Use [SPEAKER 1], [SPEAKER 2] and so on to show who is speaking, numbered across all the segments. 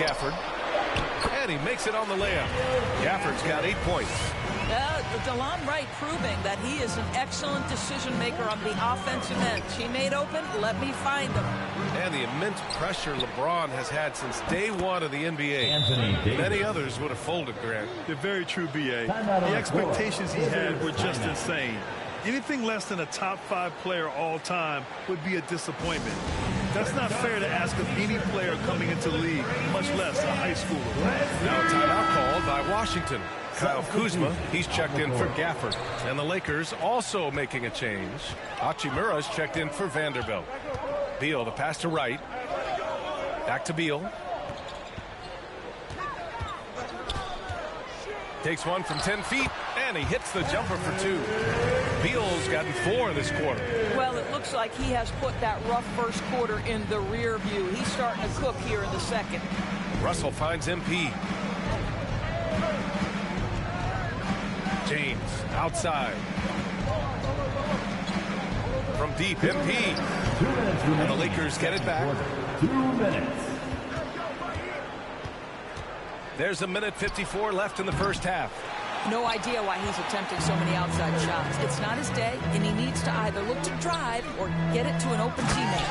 [SPEAKER 1] Gafford. And he makes it on the layup. Gafford's got 8 points.
[SPEAKER 2] DeLon Wright proving that he is an excellent decision maker on the offensive end. Teammate open, let me find him.
[SPEAKER 1] And the immense pressure LeBron has had since day one of the NBA. Many others would have folded, Grant.
[SPEAKER 3] They're very true, B.A. The expectations he had were just insane. Anything less than a top 5 player all time would be a disappointment. That's not fair to ask of any player coming into the league, much less a high schooler.
[SPEAKER 1] Now a timeout called by Washington. Kyle Kuzma, he's checked in for Gafford. And the Lakers also making a change. Hachimura's checked in for Vanderbilt. Beal, the pass to Wright. Back to Beal. Takes one from 10 feet, and he hits the jumper for 2. Beal's gotten 4 this quarter.
[SPEAKER 2] Well, it looks like he has put that rough first quarter in the rear view. He's starting to cook here in the second.
[SPEAKER 1] Russell finds MP. James outside. From deep, MP. And the Lakers get it back.
[SPEAKER 4] 2 minutes.
[SPEAKER 1] There's a minute 54 left in the first half.
[SPEAKER 2] No idea why he's attempting so many outside shots. It's not his day, and he needs to either look to drive or get it to an open teammate.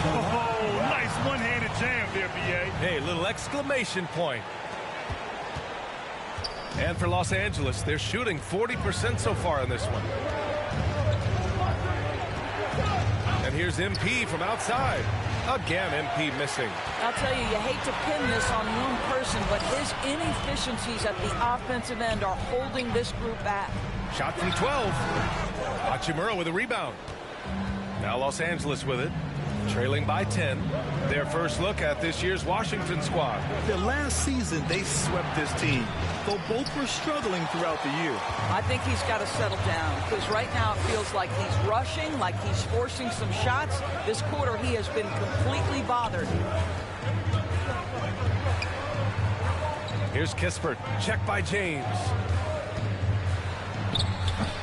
[SPEAKER 3] Oh, nice one-handed jam there, B.A.
[SPEAKER 1] Hey, little exclamation point. And for Los Angeles, they're shooting 40% so far in this one. And here's MP from outside. Again, MP missing.
[SPEAKER 2] I'll tell you, you hate to pin this on one person, but his inefficiencies at the offensive end are holding this group back.
[SPEAKER 1] Shot from 12. Hachimura with a rebound. Now Los Angeles with it. Trailing by 10. Their first look at this year's Washington squad.
[SPEAKER 3] The last season, they swept this team, though both were struggling throughout the year.
[SPEAKER 2] I think he's got to settle down, because right now it feels like he's rushing, like he's forcing some shots. This quarter, he has been completely bothered.
[SPEAKER 1] Here's Kispert. Check by James.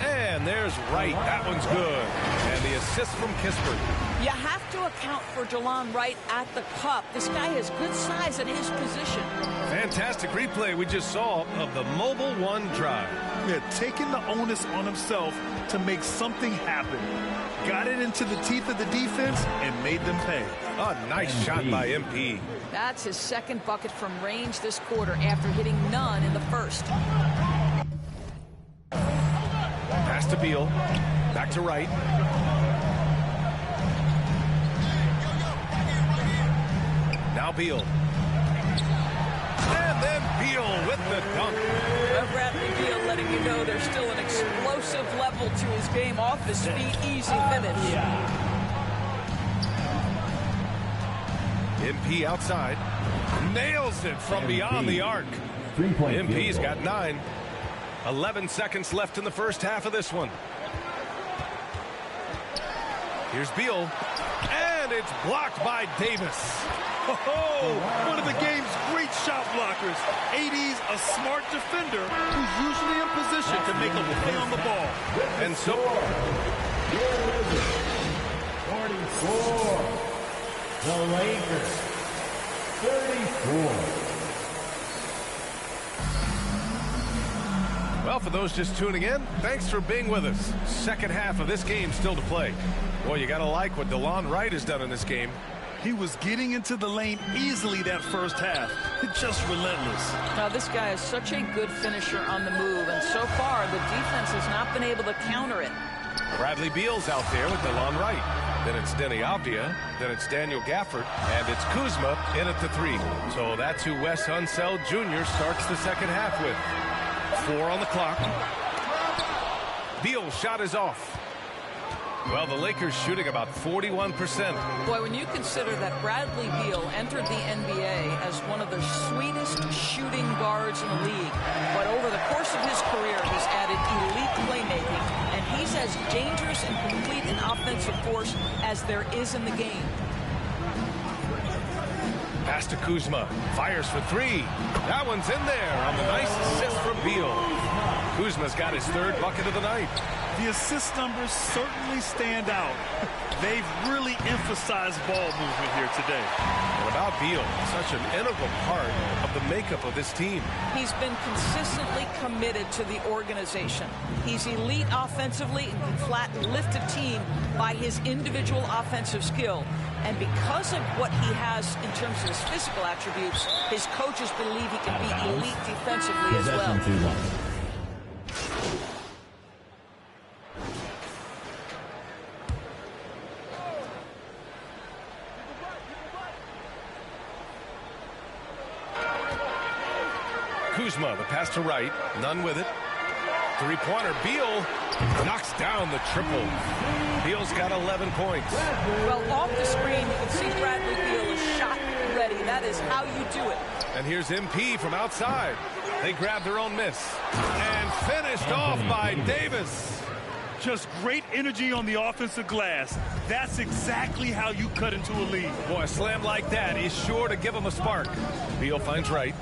[SPEAKER 1] And there's Wright. That one's good. And the assist from Kispert.
[SPEAKER 2] You have to account for DeLon Wright at the cup. This guy has good size at his position.
[SPEAKER 1] Fantastic replay we just saw of the Mobile One drive.
[SPEAKER 3] Yeah, taking the onus on himself to make something happen. Got it into the teeth of the defense and made them pay.
[SPEAKER 1] A nice shot by MP.
[SPEAKER 2] That's his second bucket from range this quarter after hitting none in the first.
[SPEAKER 1] Pass to Beal. Back to Wright. Now Beal. And then Beal with the dunk.
[SPEAKER 2] Bradley Beal letting you know there's still an explosive level to his game. Off his feet, easy finish.
[SPEAKER 1] MP outside. Nails it from beyond the arc. MP's got 9. 11 seconds left in the first half of this one. Here's Beal. And it's blocked by Davis.
[SPEAKER 3] Oh, one of the game's great shot blockers. AD's a smart defender who's usually in position to make a play on the ball.
[SPEAKER 1] And so
[SPEAKER 4] 44. The Lakers. 34.
[SPEAKER 1] Well, for those just tuning in, thanks for being with us. Second half of this game still to play. Boy, you got to like what DeLon Wright has done in this game.
[SPEAKER 3] He was getting into the lane easily that first half. Just relentless.
[SPEAKER 2] Now, this guy is such a good finisher on the move, and so far, the defense has not been able to counter it.
[SPEAKER 1] Bradley Beal's out there with DeLon Wright. Then it's Denny Avdia. Then it's Daniel Gafford. And it's Kuzma in at the 3. So that's who Wes Unseld Jr. starts the second half with. 4 on the clock. Beal's shot is off. Well, the Lakers shooting about 41%.
[SPEAKER 2] Boy, when you consider that Bradley Beal entered the NBA as one of the sweetest shooting guards in the league, but over the course of his career has added elite playmaking, and he's as dangerous and complete an offensive force as there is in the game.
[SPEAKER 1] Pass to Kuzma. Fires for 3. That one's in there on the nice assist from Beal. Kuzma's got his 3rd bucket of the night.
[SPEAKER 3] The assist numbers certainly stand out. They've really emphasized ball movement here today.
[SPEAKER 1] And about Beal, such an integral part of the makeup of this team.
[SPEAKER 2] He's been consistently committed to the organization. He's elite offensively and can flatten lift a team by his individual offensive skill. And because of what he has in terms of his physical attributes, his coaches believe he can be elite defensively as well.
[SPEAKER 1] Kuzma, the pass to right, none with it. Three-pointer, Beal knocks down the triple. Beal's got 11 points.
[SPEAKER 2] Well, off the screen, you can see Bradley Beal is shot ready. That is how you do it.
[SPEAKER 1] And here's MP from outside. They grab their own miss. And finished off by Davis.
[SPEAKER 3] Just great energy on the offensive glass. That's exactly how you cut into a lead.
[SPEAKER 1] Boy, a slam like that is sure to give him a spark. Beal finds right.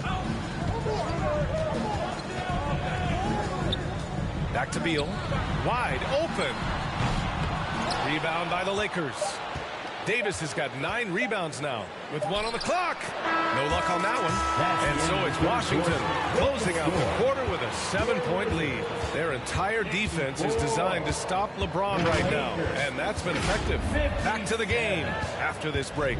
[SPEAKER 1] Back to Beal. Wide open. Rebound by the Lakers. Davis has got 9 rebounds now with 1 on the clock. No luck on that one. And so it's Washington closing out the quarter with a 7-point lead. Their entire defense is designed to stop LeBron right now, and that's been effective. Back to the game after this break.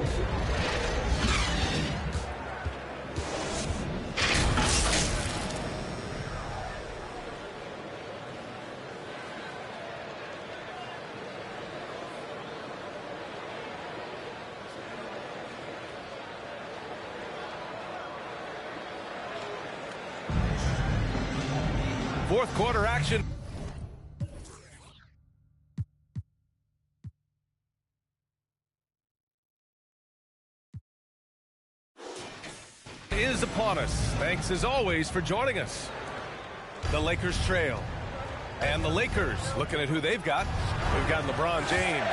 [SPEAKER 1] Fourth quarter action. Is upon us. Thanks as always for joining us. The Lakers trail. And the Lakers looking at who they've got. We've got LeBron James.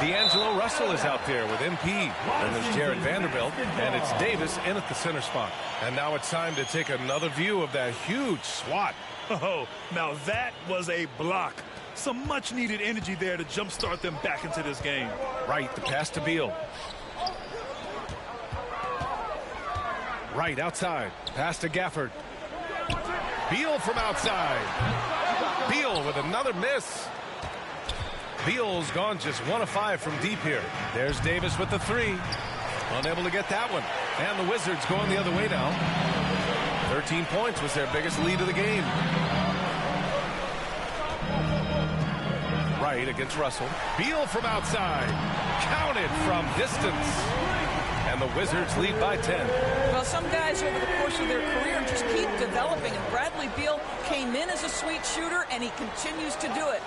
[SPEAKER 1] D'Angelo Russell is out there with MP. And there's Jared Vanderbilt. And it's Davis in at the center spot. And now it's time to take another view of that huge swat.
[SPEAKER 3] Oh, now that was a block. Some much-needed energy there to jumpstart them back into this game.
[SPEAKER 1] Right, the pass to Beal. Right, outside. Pass to Gafford. Beal from outside. Beal with another miss. Beal's gone just 1 of 5 from deep here. There's Davis with the 3. Unable to get that one. And the Wizards going the other way now. 13 points was their biggest lead of the game. Right against Russell. Beal from outside. Counted from distance. And the Wizards lead by 10.
[SPEAKER 2] Well, some guys over the course of their career just keep developing. And Bradley Beal came in as a sweet shooter, and he continues to do it.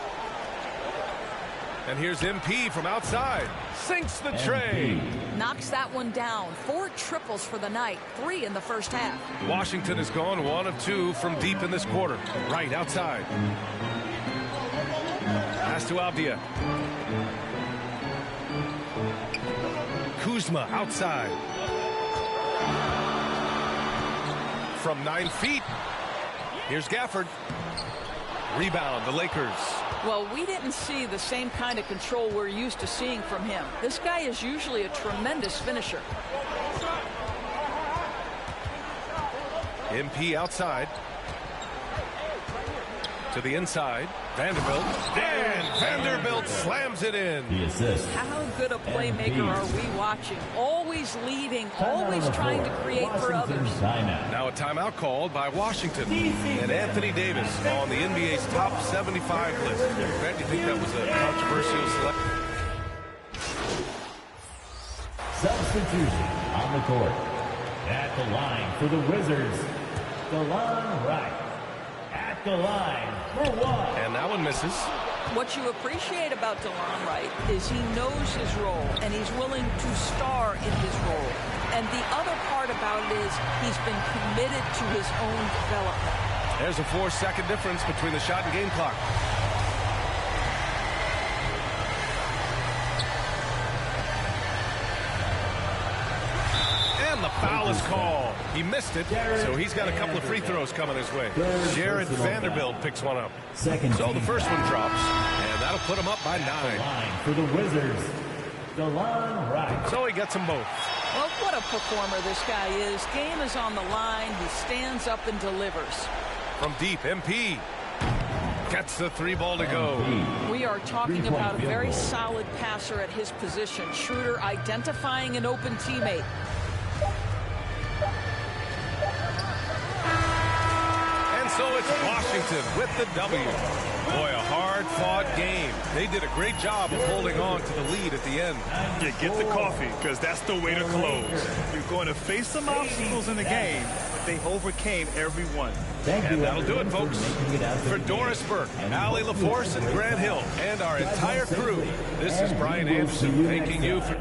[SPEAKER 1] And here's MP from outside. Sinks the tray.
[SPEAKER 2] Knocks that one down. 4 triples for the night. 3 in the first half.
[SPEAKER 1] Washington has gone 1 of 2 from deep in this quarter. Right outside. Pass to Avdia. Kuzma outside. From 9 feet. Here's Gafford. Rebound, the Lakers.
[SPEAKER 2] Well, we didn't see the same kind of control we're used to seeing from him. This guy is usually a tremendous finisher.
[SPEAKER 1] MP outside. To the inside. Vanderbilt. And Vanderbilt slams it in.
[SPEAKER 4] The assist.
[SPEAKER 2] How good a playmaker are we watching? Always leading, always trying to create for others.
[SPEAKER 1] Now a timeout called by Washington. And Anthony Davis on the NBA's top 75 list. Grant, do you think that was a controversial selection?
[SPEAKER 4] Substitution on the court. At the line for the Wizards, DeLon Wright. At the line for 1.
[SPEAKER 1] And that one misses.
[SPEAKER 2] What you appreciate about DeLon Wright is he knows his role, and he's willing to star in his role. And the other part about it is he's been committed to his own development.
[SPEAKER 1] There's a 4-second difference between the shot and game clock. And And the foul is called. He missed it, so he's got a couple of free throws coming his way. Jared Vanderbilt picks one up. So the first one drops, and that'll put him up by 9.
[SPEAKER 4] Line for the Wizards, DeLon Wright.
[SPEAKER 1] So he gets them both.
[SPEAKER 2] Well, what a performer this guy is. Game is on the line. He stands up and delivers.
[SPEAKER 1] From deep, MP gets the 3-ball to go.
[SPEAKER 2] We are talking about a very solid passer at his position. Schroeder identifying an open teammate.
[SPEAKER 1] And so it's Washington with the W. Boy, a hard-fought game. They did a great job of holding on to the lead at the end.
[SPEAKER 3] Yeah, get the coffee, because that's the way to close. You're going to face some obstacles in the game, but they overcame every one.
[SPEAKER 1] And that'll do it, folks. For Doris Burke, Allie LaForce, and Grant Hill, and our entire crew, this is Brian Anderson thanking you for...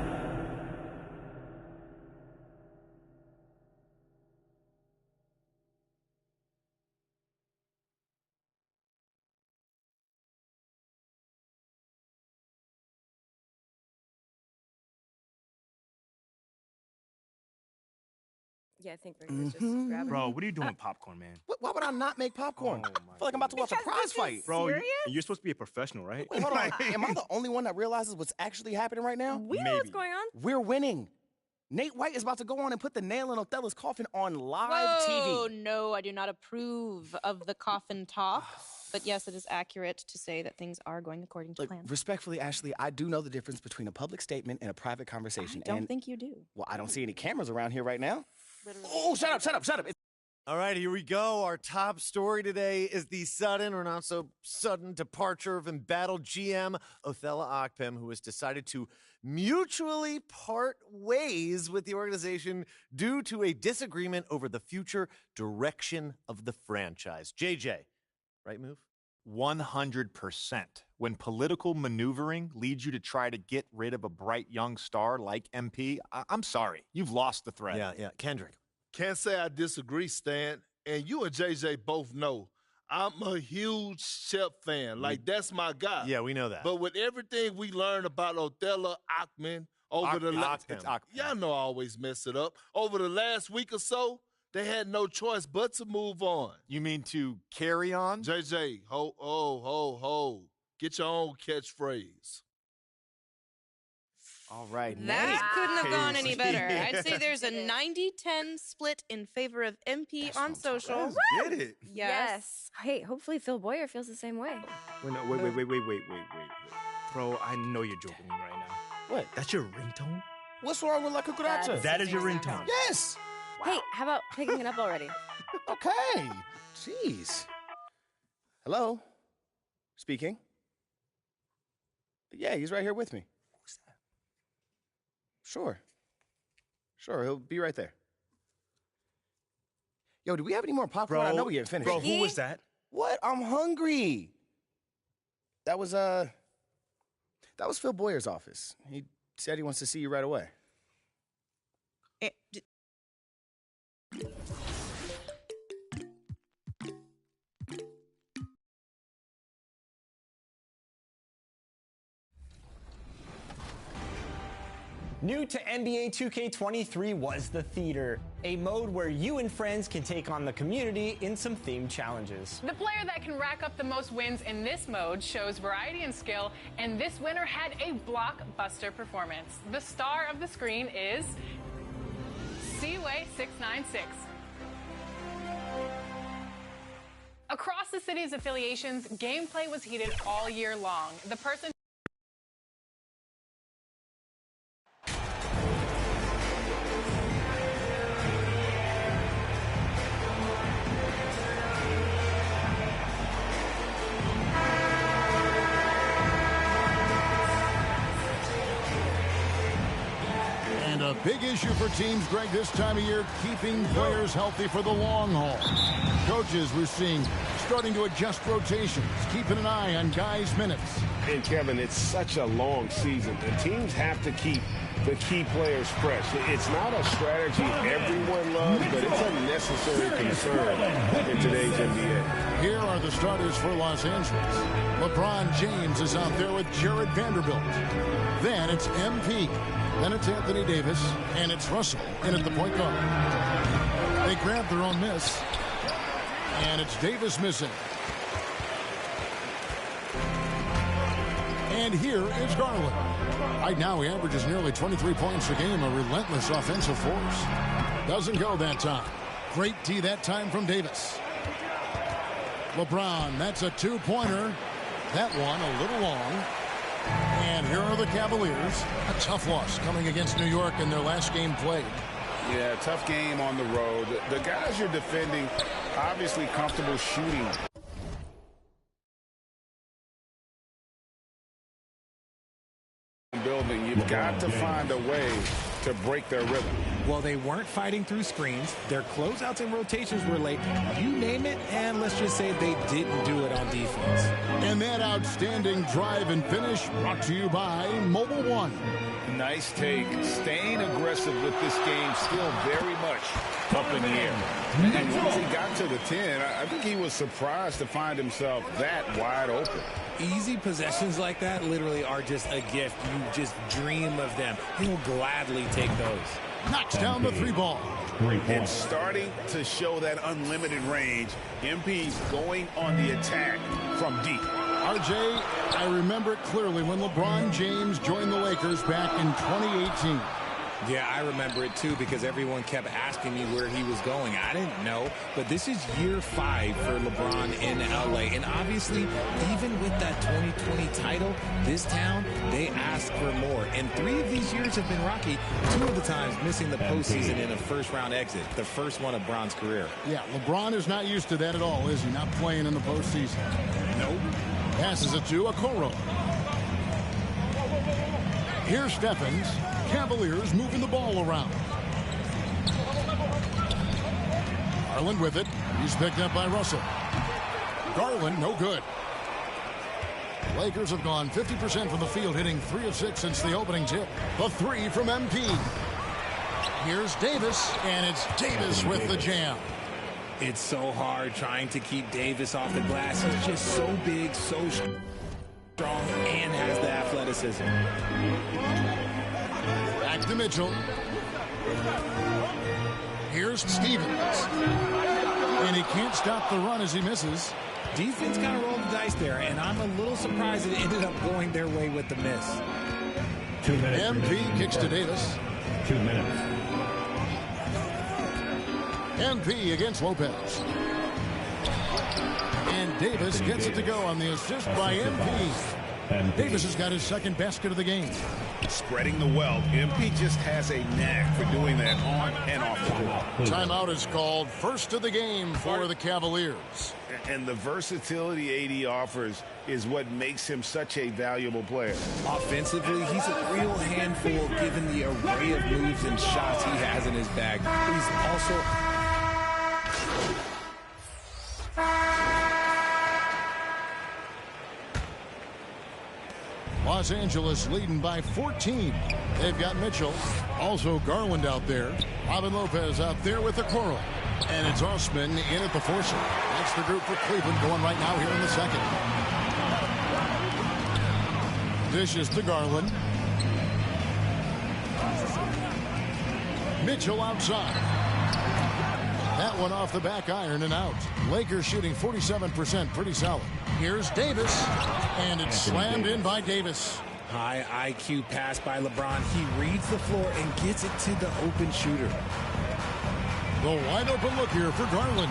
[SPEAKER 5] Yeah, I think we're gonna just grab it.
[SPEAKER 6] Bro, what are you doing with popcorn, man?
[SPEAKER 7] Why would I not make popcorn?
[SPEAKER 6] Oh,
[SPEAKER 7] I feel like I'm about to watch a prize fight.
[SPEAKER 6] Bro, you're supposed to be a professional, right?
[SPEAKER 7] Wait, hold on. Am I the only one that realizes what's actually happening right now?
[SPEAKER 5] We know what's going on.
[SPEAKER 7] We're winning. Nate White is about to go on and put the nail in Othello's coffin on live
[SPEAKER 5] Whoa,
[SPEAKER 7] TV.
[SPEAKER 5] no, I do not approve of the coffin talk. But yes, it is accurate to say that things are going according to
[SPEAKER 7] Look,
[SPEAKER 5] plan.
[SPEAKER 7] respectfully, Ashley, I do know the difference between a public statement and a private conversation.
[SPEAKER 5] I don't think you do.
[SPEAKER 7] Well, I don't see any cameras around here right now.
[SPEAKER 5] Literally.
[SPEAKER 7] Oh, shut up.
[SPEAKER 8] All right, here we go. Our top story today is the sudden or not so sudden departure of embattled GM Othello Akpem, who has decided to mutually part ways with the organization due to a disagreement over the future direction of the franchise. JJ, right move?
[SPEAKER 6] 100%. When political maneuvering leads you to try to get rid of a bright young star like MP, I'm sorry. You've lost the thread.
[SPEAKER 8] Yeah. Kendrick.
[SPEAKER 9] Can't say I disagree, Stan. And you and JJ both know I'm a huge Shep fan. Like, that's my guy.
[SPEAKER 8] Yeah, we know that.
[SPEAKER 9] But with everything we learned about Othello Akpem over the last... Y'all know I always mess it up. Over the last week or so, they had no choice but to move on.
[SPEAKER 6] You mean to carry on?
[SPEAKER 9] JJ, ho. Get your own catchphrase.
[SPEAKER 7] All right,
[SPEAKER 5] That couldn't have gone any better. I'd say there's a 90-10 split in favor of MP on social.
[SPEAKER 6] Get it.
[SPEAKER 5] Yes.
[SPEAKER 10] Hey, hopefully Phil Boyer feels the same way.
[SPEAKER 6] Wait. Bro, I know you're joking with me right now.
[SPEAKER 7] What?
[SPEAKER 6] That's your ringtone?
[SPEAKER 7] What's wrong with La Cucaracha?
[SPEAKER 6] That is your ringtone.
[SPEAKER 7] Yes.
[SPEAKER 10] Hey, how about picking it up already?
[SPEAKER 7] Okay. Jeez. Hello? Speaking? Yeah, he's right here with me. Who's that? Sure, he'll be right there. Yo, do we have any more popcorn? I know we haven't finished.
[SPEAKER 6] Bro, who was that?
[SPEAKER 7] What? I'm hungry. That was Phil Boyer's office. He said he wants to see you right away.
[SPEAKER 11] New to NBA 2K23 was The Theater, a mode where you and friends can take on the community in some themed challenges.
[SPEAKER 12] The player that can rack up the most wins in this mode shows variety and skill, and this winner had a blockbuster performance. The star of the screen is Seaway696. Across the city's affiliations, gameplay was heated all year long. The person
[SPEAKER 13] A big issue for teams, Greg, this time of year, keeping players healthy for the long haul. Coaches, we're seeing, starting to adjust rotations, keeping an eye on guys' minutes.
[SPEAKER 14] And, Kevin, it's such a long season. The teams have to keep the key players fresh. It's not a strategy everyone loves, but it's a necessary concern in today's NBA.
[SPEAKER 13] Here are the starters for Los Angeles. LeBron James is out there with Jared Vanderbilt. Then it's MP. Then it's Anthony Davis, and it's Russell in at the point guard. They grab their own miss, and it's Davis missing. And here is Garland. Right now, he averages nearly 23 points a game, a relentless offensive force. Doesn't go that time. Great D that time from Davis. LeBron, that's a two-pointer. That one a little long. And here are the Cavaliers. A tough loss coming against New York in their last game played.
[SPEAKER 14] Yeah, tough game on the road. The guys you're defending, obviously comfortable shooting. Building, you've got to find a way to break their rhythm.
[SPEAKER 15] Well, they weren't fighting through screens. Their closeouts and rotations were late. You name it, and let's just say they didn't do it on defense.
[SPEAKER 13] And that outstanding drive and finish brought to you by Mobile One.
[SPEAKER 14] Nice take. Staying aggressive with this game, still very much up in the air. And once he got to the 10, I think he was surprised to find himself that wide open.
[SPEAKER 15] Easy possessions like that literally are just a gift. You just dream of them. He'll gladly take those.
[SPEAKER 13] Knocks down the three ball.
[SPEAKER 14] It's starting to show that unlimited range. MP's going on the attack from deep.
[SPEAKER 13] RJ, I remember it clearly when LeBron James joined the Lakers back in 2018.
[SPEAKER 15] Yeah, I remember it too because everyone kept asking me where he was going. I didn't know, but this is year 5 for LeBron in LA. And obviously, even with that 2020 title, this town, they ask for more. And 3 of these years have been rocky, 2 of the times missing the postseason in a first-round exit, the first one of Bron's career.
[SPEAKER 13] Yeah, LeBron is not used to that at all, is he? Not playing in the postseason.
[SPEAKER 15] Nope.
[SPEAKER 13] Passes it to Okoro. Here's Stephens. Cavaliers moving the ball around. Garland with it. He's picked up by Russell. Garland, no good. Lakers have gone 50% from the field, hitting 3 of 6 since the opening tip. The 3 from MP. Here's Davis, and it's Davis with the jam.
[SPEAKER 15] It's so hard trying to keep Davis off the glass. He's just so big, so strong, and has the athleticism.
[SPEAKER 13] Back to Mitchell. Here's Stevens. And he can't stop the run as he misses.
[SPEAKER 15] Defense kind of rolled the dice there, and I'm a little surprised it ended up going their way with the miss.
[SPEAKER 13] 2 minutes. MP kicks to Davis.
[SPEAKER 4] 2 minutes.
[SPEAKER 13] MP against Lopez. And Davis gets it to go on the assist by MP. Davis has got his second basket of the game.
[SPEAKER 14] Spreading the wealth. MP just has a knack for doing that on and off the court.
[SPEAKER 13] Timeout is called. First of the game for the Cavaliers.
[SPEAKER 14] And the versatility AD offers is what makes him such a valuable player.
[SPEAKER 15] Offensively, he's a real handful given the array of moves and shots he has in his bag. But he's also...
[SPEAKER 13] Los Angeles leading by 14. They've got Mitchell. Also Garland out there. Robin Lopez out there with the Okoro. And it's Osman in at the four-seam. That's the group for Cleveland going right now here in the second. Dishes to Garland. Mitchell outside. That one off the back iron and out. Lakers shooting 47%, pretty solid. Here's Davis, and it's slammed in by Davis.
[SPEAKER 15] High IQ pass by LeBron. He reads the floor and gets it to the open shooter.
[SPEAKER 13] The wide open look here for Garland.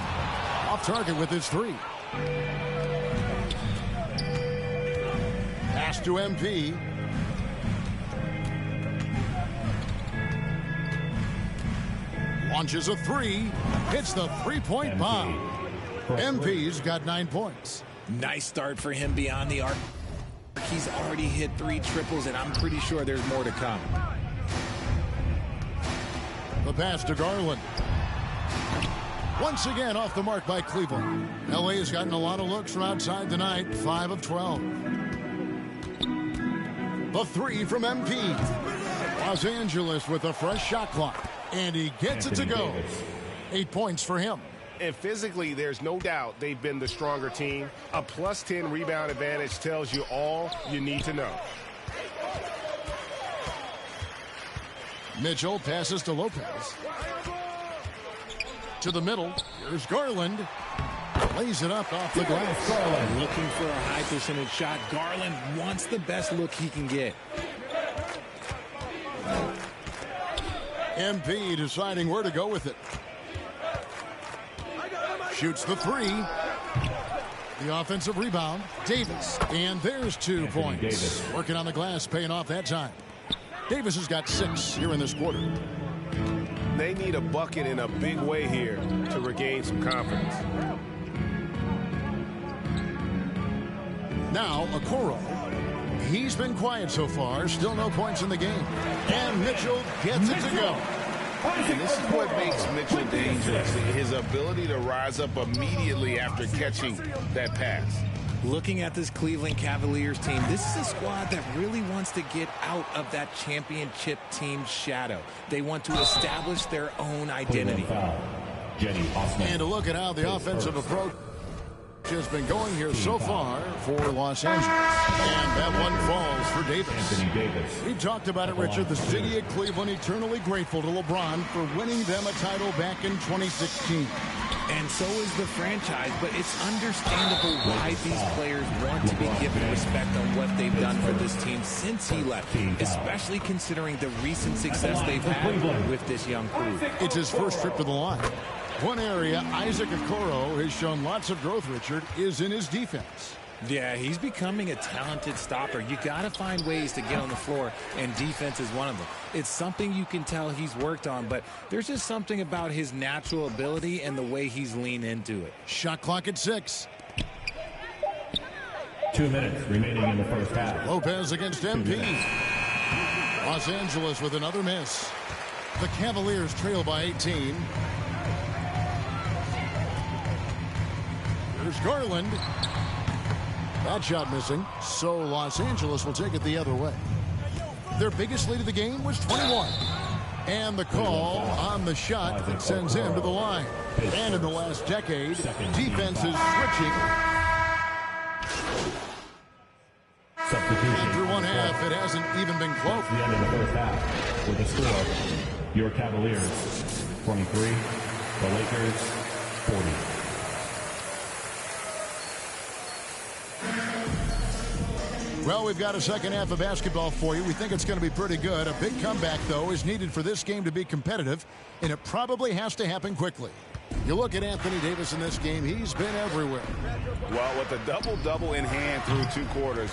[SPEAKER 13] Off target with his 3. Pass to MP. Launches a 3. Hits the three-point bomb. MP's got 9 points.
[SPEAKER 15] Nice start for him beyond the arc. He's already hit 3 triples, and I'm pretty sure there's more to come.
[SPEAKER 13] The pass to Garland. Once again off the mark by Cleveland. LA has gotten a lot of looks from outside tonight. 5 of 12. The 3 from MP. Los Angeles with a fresh shot clock. And he gets it to go. 8 points for him.
[SPEAKER 14] And physically, there's no doubt they've been the stronger team. A plus 10 rebound advantage tells you all you need to know.
[SPEAKER 13] Mitchell passes to Lopez. To the middle. Here's Garland. Lays it up off the glass.
[SPEAKER 15] Garland looking for a high percentage shot. Garland wants the best look he can get.
[SPEAKER 13] MP deciding where to go with it. Shoots the three. The offensive rebound. Davis. And there's 2 points.
[SPEAKER 4] Davis.
[SPEAKER 13] Working on the glass, paying off that time. Davis has got 6 here in this quarter.
[SPEAKER 14] They need a bucket in a big way here to regain some confidence.
[SPEAKER 13] Now, Okoro. He's been quiet so far. Still no points in the game. And Mitchell gets it to go.
[SPEAKER 14] And this is what makes Mitchell dangerous. His ability to rise up immediately after catching that pass.
[SPEAKER 15] Looking at this Cleveland Cavaliers team, this is a squad that really wants to get out of that championship team's shadow. They want to establish their own identity.
[SPEAKER 13] And to look at how the offensive approach has been going here so far for Los Angeles. And that one falls for Davis. We talked about it, Richard. The city of Cleveland eternally grateful to LeBron for winning them a title back in 2016.
[SPEAKER 15] And so is the franchise, but it's understandable why these players want to be given respect on what they've done for this team since he left, especially considering the recent success they've had with this young crew.
[SPEAKER 13] It's his first trip to the line. One area Isaac Okoro has shown lots of growth, Richard, is in his defense.
[SPEAKER 15] Yeah, he's becoming a talented stopper. You got to find ways to get on the floor, and defense is one of them. It's something you can tell he's worked on, but there's just something about his natural ability and the way he's leaned into it.
[SPEAKER 13] Shot clock at 6.
[SPEAKER 4] 2 minutes remaining in the first half.
[SPEAKER 13] Lopez against MP. Los Angeles with another miss. The Cavaliers trail by 18. There's Garland. That shot missing, so Los Angeles will take it the other way. Their biggest lead of the game was 21. And the call on the shot that sends him to the line. And in the last decade, defense is switching. After one half, it hasn't even been close.
[SPEAKER 4] The end of the first half with the score. Your Cavaliers 23, the Lakers 40.
[SPEAKER 13] Well, we've got a second half of basketball for you. We think it's going to be pretty good. A big comeback, though, is needed for this game to be competitive, and it probably has to happen quickly. You look at Anthony Davis in this game, he's been everywhere.
[SPEAKER 14] Well, with a double-double in hand through 2 quarters,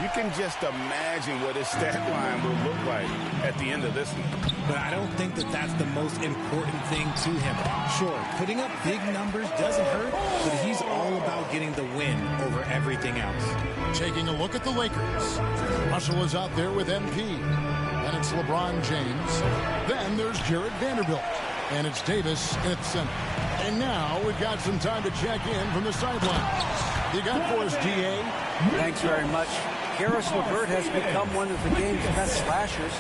[SPEAKER 14] you can just imagine what his stat line will look like at the end of this one.
[SPEAKER 15] But I don't think that that's the most important thing to him. Sure, putting up big numbers doesn't hurt, but he's all about getting the win over everything else.
[SPEAKER 13] Taking a look at the Lakers. Russell is out there with MP. And it's LeBron James. Then there's Jared Vanderbilt. And it's Davis in the center. And now we've got some time to check in from the sidelines. You got for us, D.A.?
[SPEAKER 16] Thanks very much. Karis LeVert has become one of the game's best slashers.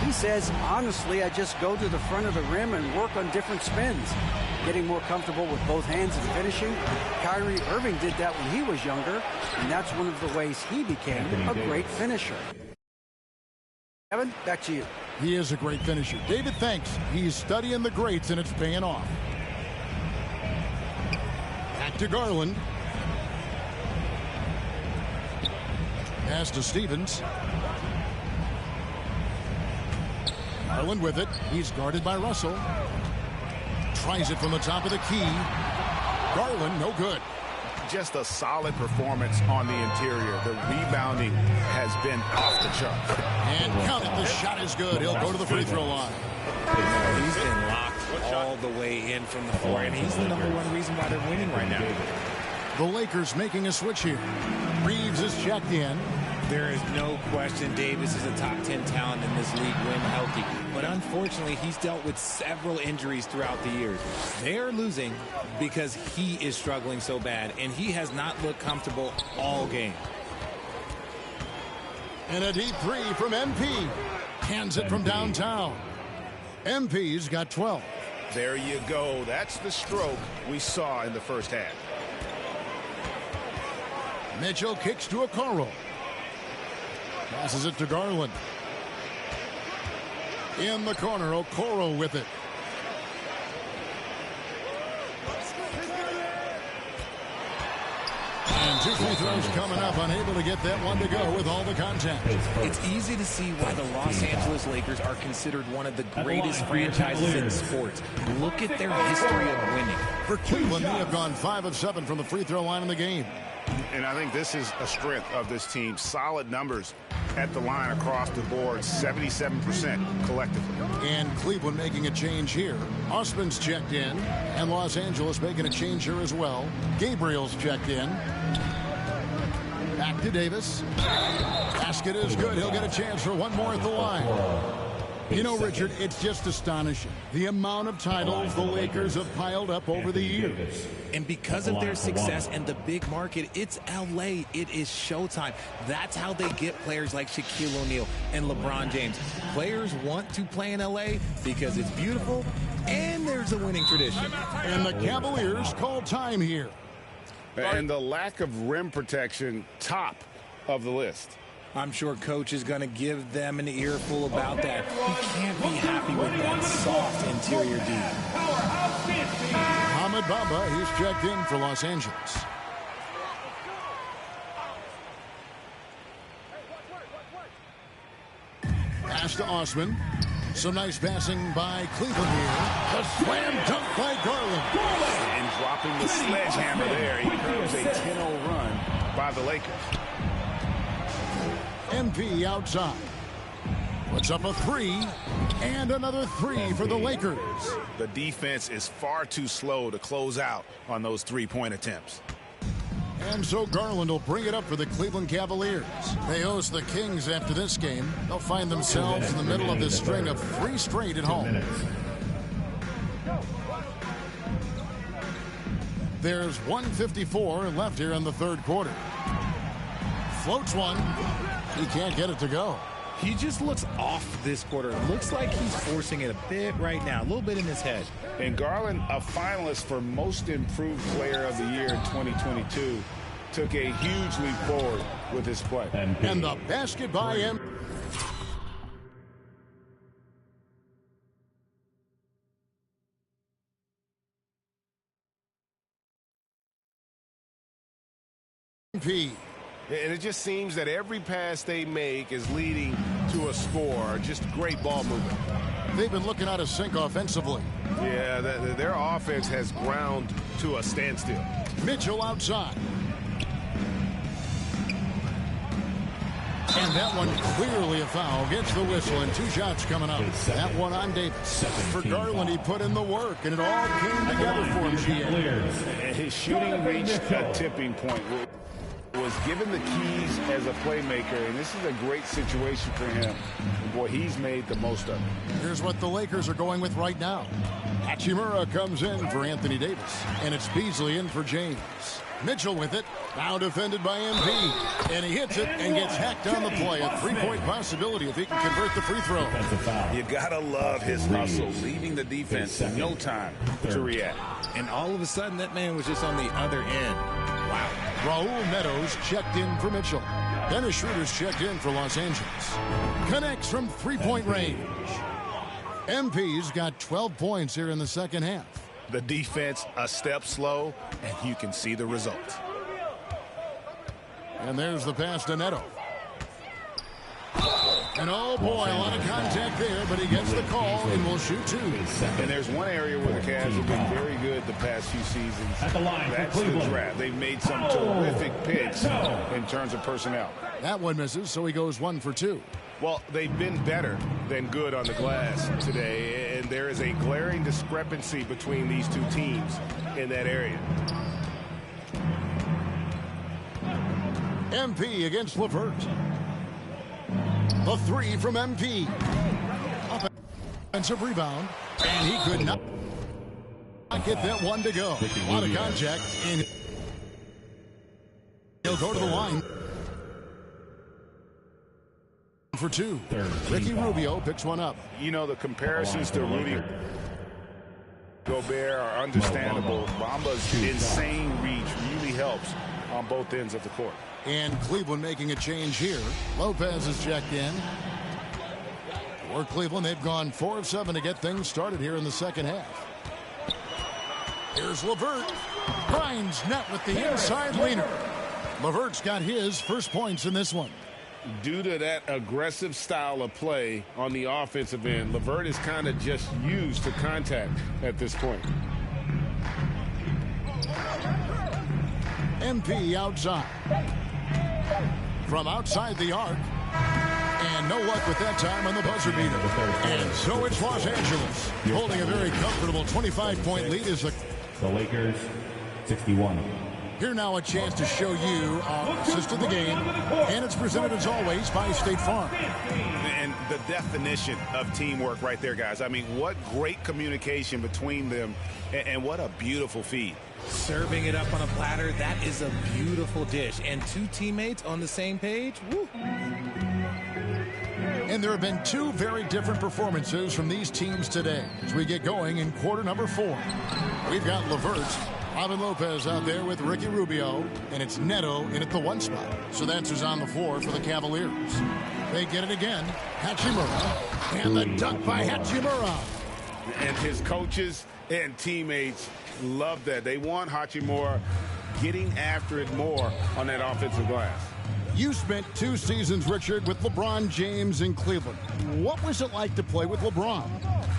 [SPEAKER 16] He says, honestly, I just go to the front of the rim and work on different spins. Getting more comfortable with both hands and finishing. Kyrie Irving did that when he was younger, and that's one of the ways he became a great finisher. Evan, back to you.
[SPEAKER 13] He is a great finisher. David thinks he's studying the greats, and it's paying off. Back to Garland. Pass to Stevens. Garland with it. He's guarded by Russell. Tries it from the top of the key. Garland, no good.
[SPEAKER 14] Just a solid performance on the interior. The rebounding has been off the charts.
[SPEAKER 13] And count it. The shot is good. He'll go to the free throw line.
[SPEAKER 15] He's been locked all the way in from the floor, and he's the #1 reason why they're winning right now.
[SPEAKER 13] The Lakers making a switch here. Reeves is checked in.
[SPEAKER 15] There is no question Davis is a top 10 talent in this league when healthy. But unfortunately, he's dealt with several injuries throughout the years. They are losing because he is struggling so bad, and he has not looked comfortable all game.
[SPEAKER 13] And a deep three from MP. Hands it from downtown. MP's got 12.
[SPEAKER 14] There you go. That's the stroke we saw in the first half.
[SPEAKER 13] Mitchell kicks to Okoro. Passes it to Garland. In the corner, Okoro with it. And 2 free throws coming up, unable to get that one to go with all the contact.
[SPEAKER 15] It's easy to see why the Los Angeles Lakers are considered one of the greatest franchises in sports. Look at their history of winning.
[SPEAKER 13] For Cleveland, they have gone 5 of 7 from the free throw line in the game.
[SPEAKER 17] And I think this is a strength of this team. Solid numbers at the line across the board, 77% collectively.
[SPEAKER 13] And Cleveland making a change here. Osman's checked in, and Los Angeles making a change here as well. Gabriel's checked in. Back to Davis. Basket is good. He'll get a chance for one more at the line. You know, Richard, it's just astonishing the amount of titles the Lakers have piled up over the years.
[SPEAKER 15] And because of their success and the big market, it's LA. It is showtime. That's how they get players like Shaquille O'Neal and LeBron James. Players want to play in LA because it's beautiful and there's a winning tradition.
[SPEAKER 13] And the Cavaliers call time here.
[SPEAKER 17] And the lack of rim protection, top of the list.
[SPEAKER 15] I'm sure Coach is going to give them an earful about that. He can't be happy with that soft interior D.
[SPEAKER 13] Ahmed Bamba, he's checked in for Los Angeles. Pass to Osman. Some nice passing by Cleveland here. A slam dunk by Garland.
[SPEAKER 17] And dropping the sledgehammer there, he curves a 10-0 run by the Lakers.
[SPEAKER 13] MP outside. Puts up a 3 and another 3 for the Lakers.
[SPEAKER 17] The defense is far too slow to close out on those three-point attempts.
[SPEAKER 13] And so Garland will bring it up for the Cleveland Cavaliers. They host the Kings after this game. They'll find themselves in the middle of this string of 3 straight at home. There's 1:54 left here in the third quarter. Floats one. He can't get it to go.
[SPEAKER 15] He just looks off this quarter. Looks like he's forcing it a bit right now, a little bit in his head.
[SPEAKER 17] And Garland, a finalist for Most Improved Player of the Year in 2022, took a huge leap forward with his play.
[SPEAKER 13] And the basket by him. MP.
[SPEAKER 14] And it just seems that every pass they make is leading to a score. Just great ball movement.
[SPEAKER 13] They've been looking out of sync offensively.
[SPEAKER 14] Yeah, their offense has ground to a standstill.
[SPEAKER 13] Mitchell outside. And that one clearly a foul. Gets the whistle and 2 shots coming up. That one on Davis. For Garland, he put in the work, and it all came together for him.
[SPEAKER 17] His shooting reached a tipping point. Was given the keys as a playmaker, and this is a great situation for him. And boy, he's made the most of it.
[SPEAKER 13] Here's what the Lakers are going with right now. Hachimura comes in for Anthony Davis, and it's Beasley in for James. Mitchell with it, now defended by MP, and he hits it and gets hacked on the play. A 3-point possibility if he can convert the free throw.
[SPEAKER 17] You gotta love his hustle, leaving the defense no time to react.
[SPEAKER 15] And all of a sudden, that man was just on the other end. Wow.
[SPEAKER 13] Raul Netos checked in for Mitchell. Dennis Schroeder's checked in for Los Angeles. Connects from 3-point range. MP's got 12 points here in the second half.
[SPEAKER 17] The defense a step slow, and you can see the result.
[SPEAKER 13] And there's the pass to Neto. And oh boy, a lot of contact there, but he gets the call and will shoot 2.
[SPEAKER 17] And there's one area where the Cavs have been very good the past few seasons. That's the draft. They've made some terrific picks in terms of personnel.
[SPEAKER 13] That one misses, so he goes 1 for 2.
[SPEAKER 17] Well, they've been better than good on the glass today, and there is a glaring discrepancy between these two teams in that area.
[SPEAKER 13] MP against LeVert. The 3 from MP. Offensive rebound, and he could not get that one to go. A lot of contact, and he'll go to the line for 2. Ricky Rubio picks one up.
[SPEAKER 17] You know, the comparisons to Rudy Gobert are understandable. Bamba's insane reach really helps on both ends of the court.
[SPEAKER 13] And Cleveland making a change here. Lopez is checked in. For Cleveland, they've gone 4 of 7 to get things started here in the second half. Here's LeVert. Finds net with the inside leaner. LeVert's got his first points in this one.
[SPEAKER 14] Due to that aggressive style of play on the offensive end, LeVert is kind of just used to contact at this point.
[SPEAKER 13] MP outside. From outside the arc. And no luck with that time on the buzzer beater. And so it's Los Angeles holding a very comfortable 25-point lead as the
[SPEAKER 4] Lakers 61.
[SPEAKER 13] Here now a chance to show you our assist of the game. And it's presented as always by State Farm.
[SPEAKER 17] And the definition of teamwork right there, guys. I mean, what great communication between them and what a beautiful feed.
[SPEAKER 15] Serving it up on a platter, that is a beautiful dish. And 2 teammates on the same page, woo.
[SPEAKER 13] And there have been 2 very different performances from these teams today as we get going in quarter number 4. We've got LeVert, Robin Lopez out there with Ricky Rubio, and it's Neto in at the 1 spot. So that's who's on the floor for the Cavaliers. They get it again. Hachimura. And the dunk by Hachimura.
[SPEAKER 14] And his coaches and teammates love that. They want Hachimura getting after it more on that offensive glass.
[SPEAKER 13] You spent 2 seasons, Richard, with LeBron James in Cleveland. What was it like to play with LeBron?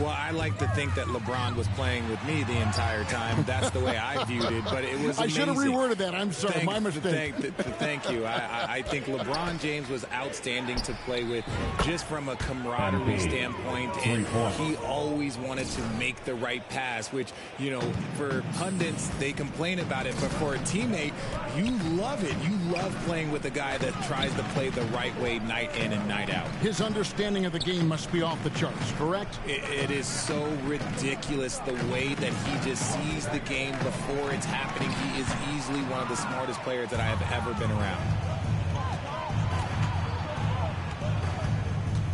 [SPEAKER 15] Well, I like to think that LeBron was playing with me the entire time. That's the way I viewed it, but it was amazing.
[SPEAKER 13] I should have reworded that. I'm sorry, my mistake.
[SPEAKER 15] Thank you. I think LeBron James was outstanding to play with just from a camaraderie standpoint, and he always wanted to make the right pass, which, you know, for pundits, they complain about it, but for a teammate, you love it. You love playing with a guy that tries to play the right way night in and night out.
[SPEAKER 13] His understanding of the game must be off the charts, correct?
[SPEAKER 15] It is so ridiculous the way that he just sees the game before it's happening. He is easily one of the smartest players that I have ever been around.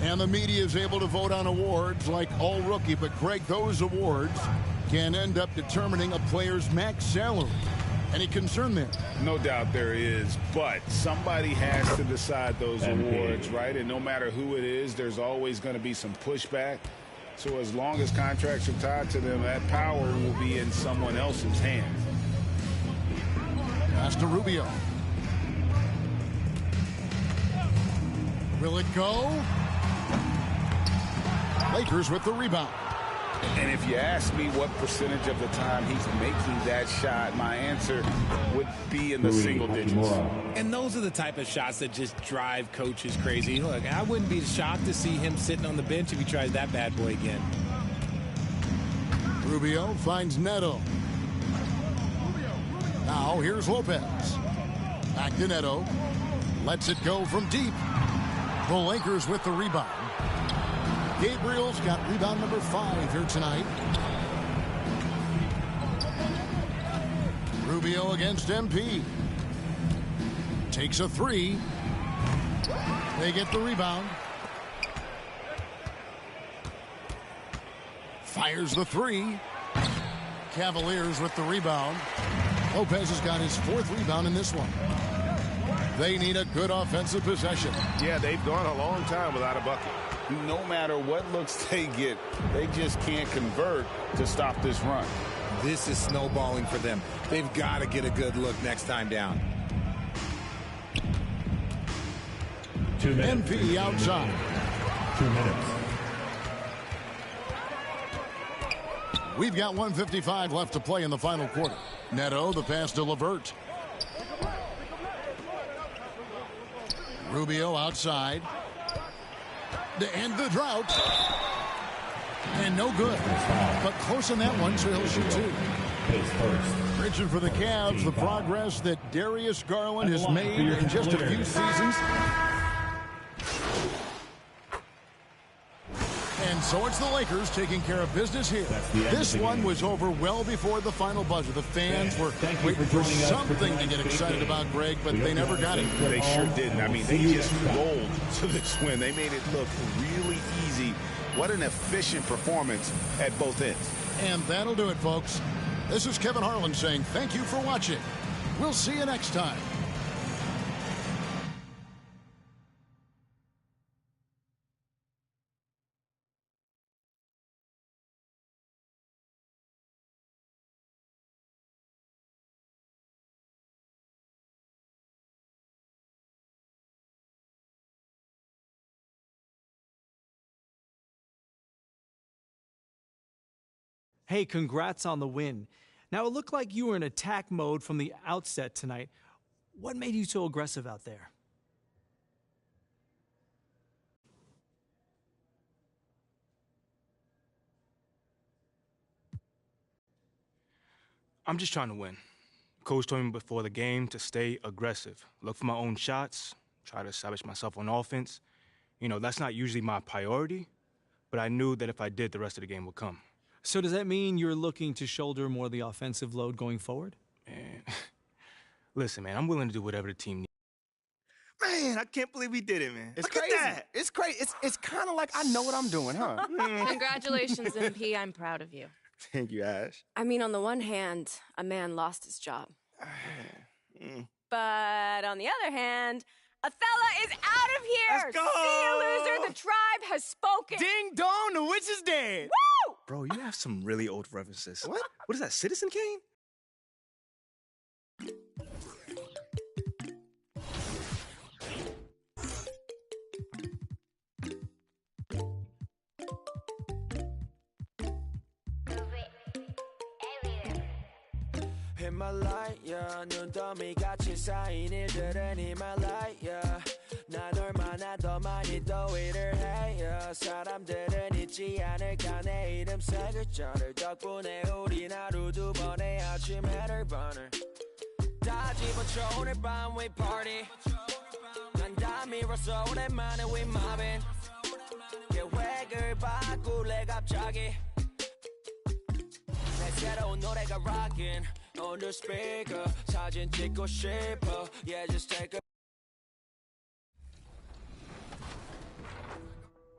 [SPEAKER 13] And the media is able to vote on awards like All Rookie, but Greg, those awards can end up determining a player's max salary. Any concern there?
[SPEAKER 14] No doubt there is, but somebody has to decide those awards, right? And no matter who it is, there's always going to be some pushback. So as long as contracts are tied to them, that power will be in someone else's hands.
[SPEAKER 13] Pass to Rubio. Will it go? Lakers with the rebound.
[SPEAKER 14] And if you ask me what percentage of the time he's making that shot, my answer would be in the single digits.
[SPEAKER 15] And those are the type of shots that just drive coaches crazy. Look, I wouldn't be shocked to see him sitting on the bench if he tries that bad boy again.
[SPEAKER 13] Rubio finds Neto. Now here's Lopez. Back to Neto. Lets it go from deep. The Lakers with the rebound. Gabriel's got rebound number 5 here tonight. Rubio against MP. Takes a 3. They get the rebound. Fires the 3. Cavaliers with the rebound. Lopez has got his 4th rebound in this one. They need a good offensive possession.
[SPEAKER 14] Yeah, they've gone a long time without a bucket. No matter what looks they get, they just can't convert to stop this run.
[SPEAKER 15] This is snowballing for them. They've got to get a good look next time down.
[SPEAKER 4] 2 minutes.
[SPEAKER 13] MP outside.
[SPEAKER 4] 2 minutes.
[SPEAKER 13] We've got 1:55 left to play in the final quarter. Neto, the pass to LeVert. Rubio outside. To end the drought. And no good. But close on that one, so he'll shoot 2. Richard, for the Cavs, the progress that Darius Garland has made in just a few seasons. And so it's the Lakers taking care of business here. This one was over well before the final buzzer. The fans were waiting for something to get excited about, Greg, but they never got it.
[SPEAKER 14] They sure didn't. I mean, they just rolled to this win. They made it look really easy. What an efficient performance at both ends.
[SPEAKER 13] And that'll do it, folks. This is Kevin Harlan saying thank you for watching. We'll see you next time.
[SPEAKER 18] Hey, congrats on the win. Now, it looked like you were in attack mode from the outset tonight. What made you so aggressive out there?
[SPEAKER 19] I'm just trying to win. Coach told me before the game to stay aggressive, look for my own shots, try to establish myself on offense. You know, that's not usually my priority, but I knew that if I did, the rest of the game would come.
[SPEAKER 18] So does that mean you're looking to shoulder more of the offensive load going forward?
[SPEAKER 19] Man, listen, man, I'm willing to do whatever the team needs.
[SPEAKER 7] Man, I can't believe we did it, man.
[SPEAKER 20] It's
[SPEAKER 7] Look
[SPEAKER 20] crazy.
[SPEAKER 7] at that. It's crazy. It's kind of like I know what I'm doing, huh?
[SPEAKER 5] Congratulations, MP. I'm proud of you.
[SPEAKER 7] Thank you, Ash.
[SPEAKER 10] I mean, on the one hand, a man lost his job. But on the other hand, Othello is out of here!
[SPEAKER 7] Let's go!
[SPEAKER 10] See you, loser! The tribe has spoken!
[SPEAKER 7] Ding dong, the witch is dead!
[SPEAKER 10] Woo!
[SPEAKER 20] Bro, you have some really old references. What is that, Citizen Kane?
[SPEAKER 21] Himalaya 눈더미 같이 쌓인 일들은 Himalaya 난 얼마나 더 많이 더위를 해요 사람들은 잊지 않을까 내 이름 세 글자를 덕분에 우린 하루 두 번의 아침 해를 버늘 다 집어쳐 오늘 밤 we party 난 다 밀었어 오랜만에 we mobbing 계획을 바꿀래 갑자기 내 새로운 노래가 rockin' on the speaker 사진 찍고 싶어 yeah just take a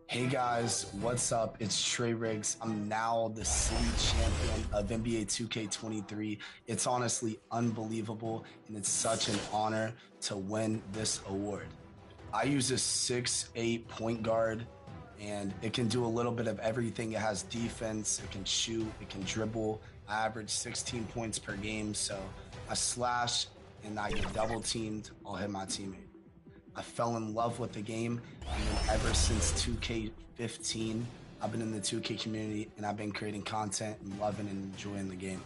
[SPEAKER 22] Hey guys, what's up? It's Trey Riggs. I'm now the city champion of NBA 2K23. It's honestly unbelievable and it's such an honor to win this award. I use a 6'8" point guard and it can do a little bit of everything. It has defense, it can shoot, it can dribble. I average 16 points per game, so I slash and I get double teamed, I'll hit my teammate. I fell in love with the game, and ever since 2K15, I've been in the 2K community and I've been creating content and loving and enjoying the game.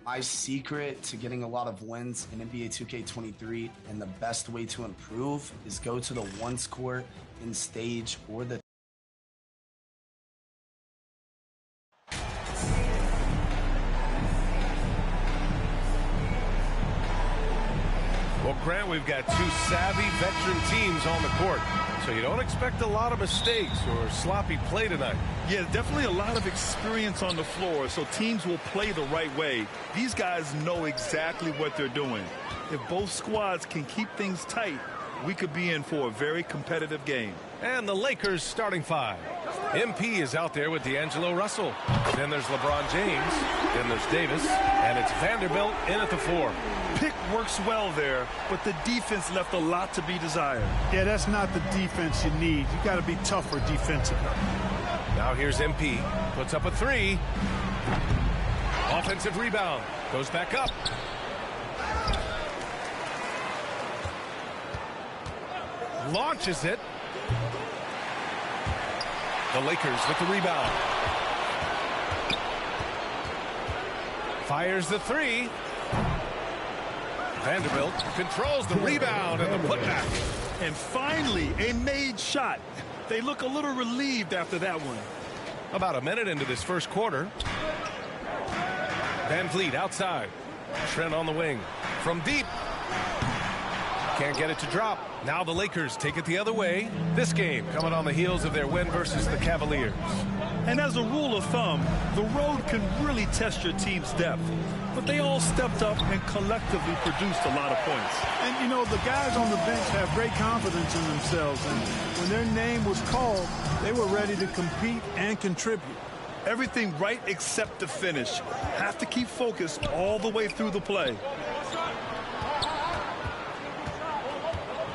[SPEAKER 22] My secret to getting a lot of wins in NBA 2K23 and the best way to improve is go to the once court, in stage, or the
[SPEAKER 1] Well, Grant, we've got two savvy veteran teams on the court, so you don't expect a lot of mistakes or sloppy play tonight.
[SPEAKER 3] Yeah, definitely a lot of experience on the floor, so teams will play the right way. These guys know exactly what they're doing. If both squads can keep things tight, we could be in for a very competitive game.
[SPEAKER 1] And the Lakers starting five. MP is out there with D'Angelo Russell. Then there's LeBron James. Then there's Davis. And it's Vanderbilt in at the 4.
[SPEAKER 3] Pick works well there, but the defense left a lot to be desired.
[SPEAKER 23] Yeah, that's not the defense you need. You got to be tougher defensively.
[SPEAKER 1] Now here's MP. Puts up a 3. Offensive rebound. Goes back up. Launches it. The Lakers with the rebound. Fires the 3. Vanderbilt controls the rebound and the putback.
[SPEAKER 3] And finally, a made shot. They look a little relieved after that one.
[SPEAKER 1] About a minute into this first quarter. Van Vliet outside. Trent on the wing. From deep. Can't get it to drop. Now the Lakers take it the other way. This game coming on the heels of their win versus the Cavaliers.
[SPEAKER 3] And as a rule of thumb, the road can really test your team's depth. But they all stepped up and collectively produced a lot of points.
[SPEAKER 23] And, you know, the guys on the bench have great confidence in themselves. And when their name was called, they were ready to compete and contribute.
[SPEAKER 3] Everything right except the finish. Have to keep focused all the way through the play.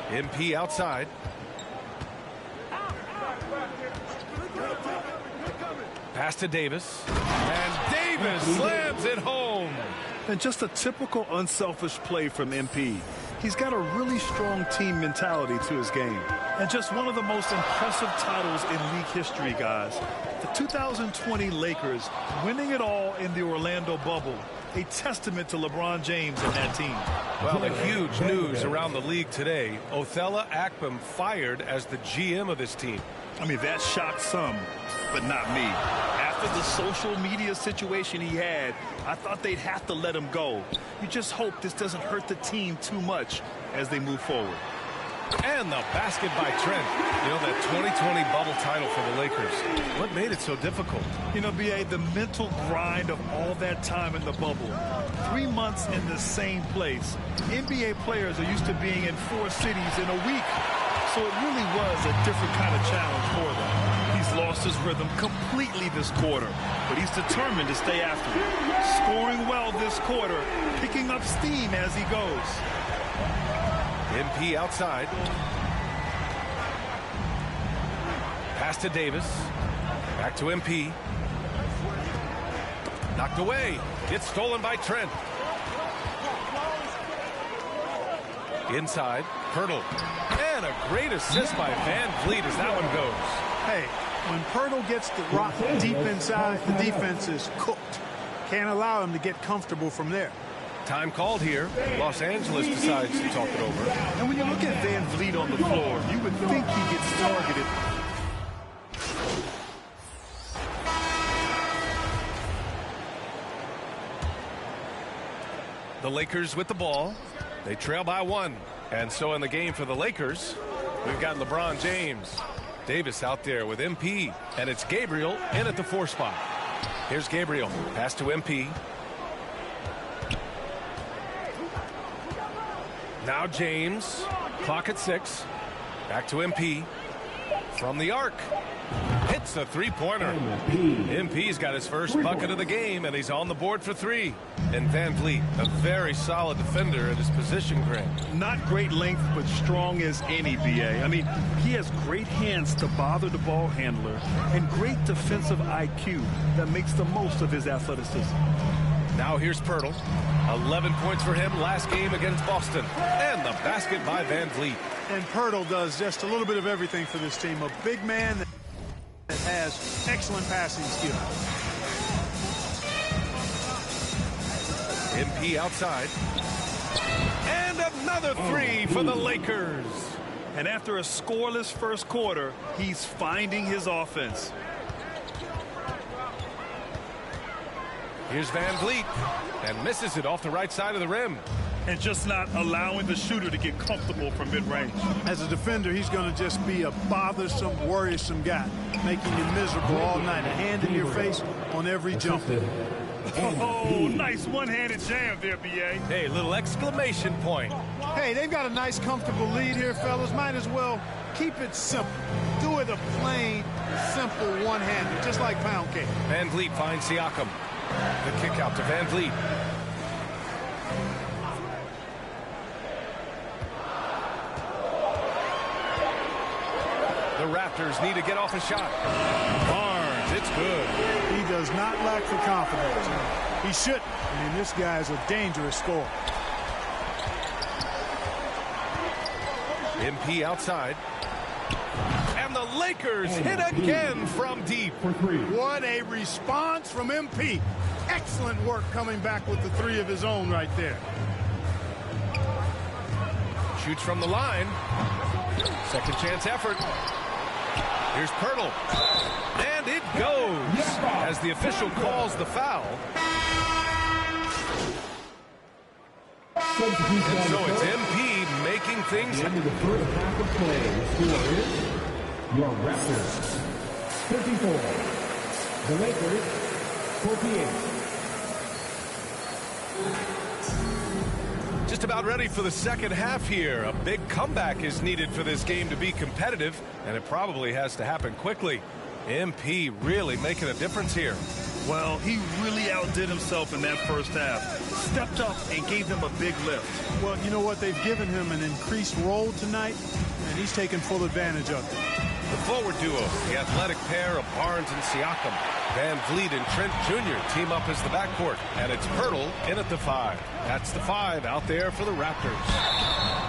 [SPEAKER 1] MP outside. Pass to Davis. And Davis slams it home.
[SPEAKER 3] And just a typical unselfish play from MP. He's got a really strong team mentality to his game. And just one of the most impressive titles in league history, guys. The 2020 Lakers winning it all in the Orlando bubble. A testament to LeBron James and that team.
[SPEAKER 1] Well, the huge news around the league today, Othella Akpom fired as the GM of this team.
[SPEAKER 3] I mean, that shocked some, but not me. After the social media situation he had, I thought they'd have to let him go. You just hope this doesn't hurt the team too much as they move forward.
[SPEAKER 1] And the basket by Trent. You know, that 2020 bubble title for the Lakers. What made it so difficult?
[SPEAKER 3] You know, B.A., the mental grind of all that time in the bubble. 3 months in the same place. NBA players are used to being in 4 cities in a week. So it really was a different kind of challenge for them. He's lost his rhythm completely this quarter, but he's determined to stay after it. Scoring well this quarter, picking up steam as he goes.
[SPEAKER 1] MP outside. Pass to Davis. Back to MP. Knocked away. Gets stolen by Trent. Inside. Pirtle. And a great assist by Van Vliet as that one goes.
[SPEAKER 23] Hey, when Pirtle gets the rock deep inside, the defense is cooked. Can't allow him to get comfortable from there.
[SPEAKER 1] Time called here. Los Angeles decides to talk it over.
[SPEAKER 3] And when you look at Van Vliet on the floor, you would think he gets targeted.
[SPEAKER 1] The Lakers with the ball. They trail by 1. And so in the game for the Lakers, we've got LeBron James. Davis out there with MP. And it's Gabriel in at the 4 spot. Here's Gabriel. Pass to MP. Now James. Clock at 6. Back to MP. From the arc. Hits the 3-pointer. MP's got his first bucket of the game, and he's on the board for 3. And Van Vliet, a very solid defender at his position, Greg.
[SPEAKER 3] Not great length, but strong as any, B.A. I mean, he has great hands to bother the ball handler and great defensive IQ that makes the most of his athleticism.
[SPEAKER 1] Now here's Pirtle. 11 points for him last game against Boston. And the basket by Van Vliet.
[SPEAKER 23] And Pirtle does just a little bit of everything for this team. A big man that has excellent passing skill.
[SPEAKER 1] MP outside. And another 3 for the Lakers.
[SPEAKER 3] And after a scoreless first quarter, he's finding his offense.
[SPEAKER 1] Here's Van Vliet. And misses it off the right side of the rim.
[SPEAKER 3] And just not allowing the shooter to get comfortable from mid-range.
[SPEAKER 23] As a defender, he's going to just be a bothersome, worrisome guy, making you miserable all night. A hand in your face on every jump.
[SPEAKER 3] Oh, nice one-handed jam there, B.A.
[SPEAKER 1] Hey, little exclamation point.
[SPEAKER 23] Hey, they've got a nice, comfortable lead here, fellas. Might as well keep it simple. Do it a plain, simple one-hander, just like pound cake.
[SPEAKER 1] Van Vliet finds Siakam. The kick out to Van Vliet. The Raptors need to get off a shot. Barnes, it's good.
[SPEAKER 23] He does not lack the confidence. He shouldn't. I mean, this guy's a dangerous scorer.
[SPEAKER 1] MP outside. And the Lakers hit again from deep.
[SPEAKER 23] What a response from MP. Excellent work coming back with the 3 of his own right there.
[SPEAKER 1] Shoots from the line. Second chance effort. Here's Pirtle. And it goes as the official calls the foul. And so it's MP making things happen.
[SPEAKER 4] The first half of play, the score is your Raptors 54. The Lakers 48.
[SPEAKER 1] Just about ready for the second half here. A big comeback is needed for this game to be competitive, and it probably has to happen quickly. MP really making a difference here.
[SPEAKER 3] Well, he really outdid himself in that first half. Stepped up and gave them a big lift.
[SPEAKER 23] Well, you know what? They've given him an increased role tonight, and he's taken full advantage of it.
[SPEAKER 1] The forward duo, the athletic pair of Barnes and Siakam. Van Vliet and Trent Jr. team up as the backcourt, and it's Pirtle in at the 5. That's the 5 out there for the Raptors.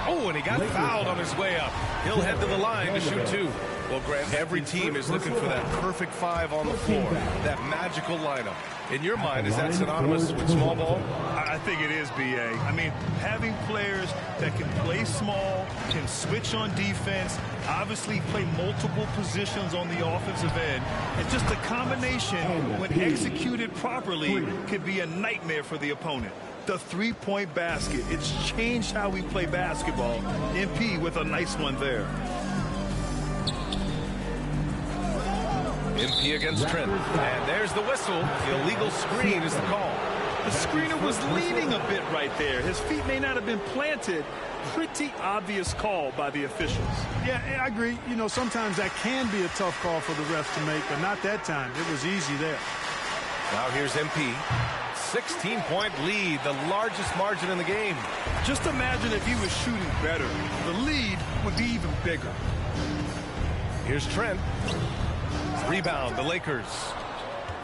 [SPEAKER 1] Oh, and he got fouled on his way up. He'll head to the line to shoot 2. Well, Grant, every team is looking for that perfect 5 on the floor, that magical lineup. In your mind, is that synonymous with small ball?
[SPEAKER 3] I think it is, B.A. I mean, having players that can play small, can switch on defense, obviously play multiple positions on the offensive end, and just a combination, when executed properly, could be a nightmare for the opponent. The three-point basket, it's changed how we play basketball. MP with a nice one there.
[SPEAKER 1] MP against Trent. And there's the whistle. The illegal screen is the call.
[SPEAKER 3] The screener was leaning a bit right there. His feet may not have been planted. Pretty obvious call by the officials.
[SPEAKER 23] Yeah, I agree. You know, sometimes that can be a tough call for the refs to make, but not that time. It was easy there.
[SPEAKER 1] Now here's MP. 16-point lead, the largest margin in the game.
[SPEAKER 3] Just imagine if he was shooting better. The lead would be even bigger.
[SPEAKER 1] Here's Trent. Rebound, the Lakers.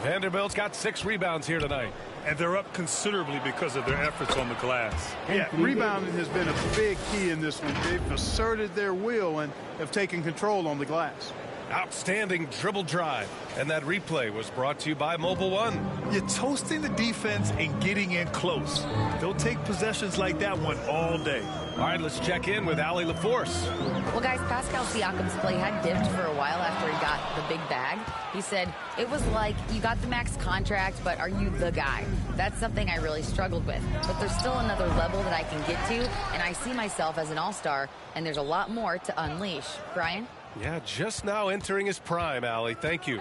[SPEAKER 1] Vanderbilt's got 6 rebounds here tonight.
[SPEAKER 3] And they're up considerably because of their efforts on the glass.
[SPEAKER 23] Yeah, rebounding has been a big key in this one. They've asserted their will and have taken control on the glass.
[SPEAKER 1] Outstanding dribble drive. And that replay was brought to you by Mobile One.
[SPEAKER 3] You're toasting the defense and getting in close. They'll take possessions like that one all day.
[SPEAKER 1] All right, let's check in with Allie LaForce.
[SPEAKER 2] Well, guys, Pascal Siakam's play had dipped for a while after he got the big bag. He said, it was like, you got the max contract, but are you the guy? That's something I really struggled with. But there's still another level that I can get to, and I see myself as an all-star, and there's a lot more to unleash. Brian?
[SPEAKER 1] Yeah, just now entering his prime, Allie. Thank you.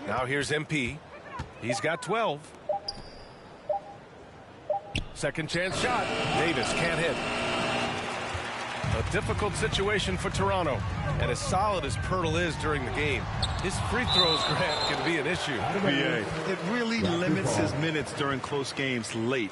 [SPEAKER 1] Now here's MP. He's got 12. Second chance shot. Davis can't hit. A difficult situation for Toronto. And as solid as Poeltl is during the game, his free throws, Grant, can be an issue.
[SPEAKER 3] It really limits his minutes during close games late.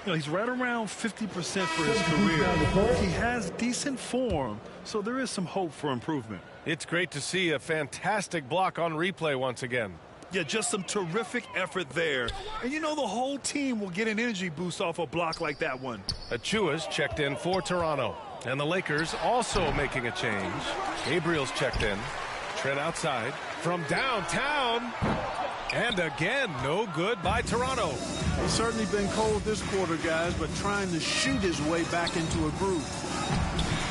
[SPEAKER 3] You know, he's right around 50% for his career. He has decent form, so there is some hope for improvement.
[SPEAKER 1] It's great to see a fantastic block on replay once again.
[SPEAKER 3] Yeah, just some terrific effort there. And you know the whole team will get an energy boost off a block like that one.
[SPEAKER 1] Achua's checked in for Toronto. And the Lakers also making a change. Gabriel's checked in. Trent outside. From downtown. And again, no good by Toronto.
[SPEAKER 23] He's certainly been cold this quarter, guys, but trying to shoot his way back into a groove.